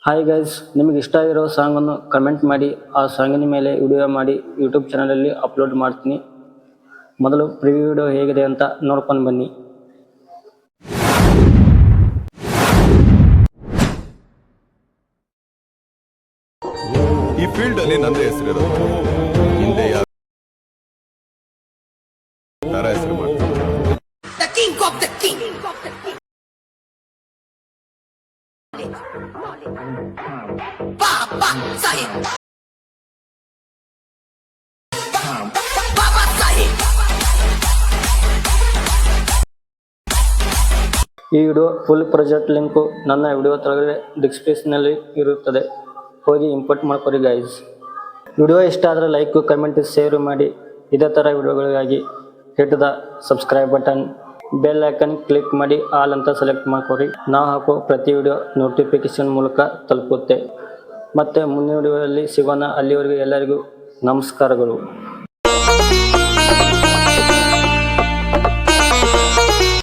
Hi guys, ನಿಮಗೆ ಇಷ್ಟ ಆಗಿರೋ ಸಾಂಗನ್ನು ಕಮೆಂಟ್ ಮಾಡಿ. ಆ ಸಾಂಗಿನ ಮೇಲೆ ವಿಡಿಯೋ ಮಾಡಿ ಯೂಟ್ಯೂಬ್ ಚಾನಲಲ್ಲಿ ಅಪ್ಲೋಡ್ ಮಾಡ್ತೀನಿ. ಮೊದಲು ಪ್ರಿವ್ಯೂ ವಿಡಿಯೋ ಹೇಗಿದೆ ಅಂತ ನೋಡ್ಕೊಂಡು ಬನ್ನಿ. ಈ ಫೀಲ್ಡ್ ಅಲ್ಲಿ ನಂದೇ ಹೆಸರಿರೋದು. ಹಿಂದೆ ಯಾರ ಹೆಸರು ಮಾಡ್ತಾರೆ. ಈ ವಿಡಿಯೋ ಫುಲ್ ಪ್ರಾಜೆಕ್ಟ್ ಲಿಂಕು ನನ್ನ ವಿಡಿಯೋ ಕೆಳಗಡೆ ಡಿಸ್ಕ್ರಿಪ್ಷನಲ್ಲಿ ಇರುತ್ತದೆ, ಹೋಗಿ ಇಂಪೋರ್ಟ್ ಮಾಡ್ಕೊರಿ ಗೈಸ್. ವಿಡಿಯೋ ಇಷ್ಟ ಆದರೆ ಲೈಕ್, ಕಮೆಂಟ್, ಶೇರ್ ಮಾಡಿ. ಇದೇ ಥರ ವಿಡಿಯೋಗಳಿಗಾಗಿ hit the subscribe button, bell icon click ಮಾಡಿ ಆಲ್ ಅಂತ ಸೆಲೆಕ್ಟ್ ಮಾಡ್ಕೊರಿ. ನಾವು ಹಾಕೋ ಪ್ರತಿ ವಿಡಿಯೋ ನೋಟಿಫಿಕೇಶನ್ ಮೂಲಕ ತಲುಪುತ್ತೆ. ಮತ್ತೆ ಮುಂದಿನ ವಿಡಿಯೋದಲ್ಲಿ ಸಿಗೋಣ. ಅಲ್ಲಿವರೆಗೂ ಎಲ್ಲರಿಗೂ ನಮಸ್ಕಾರಗಳು.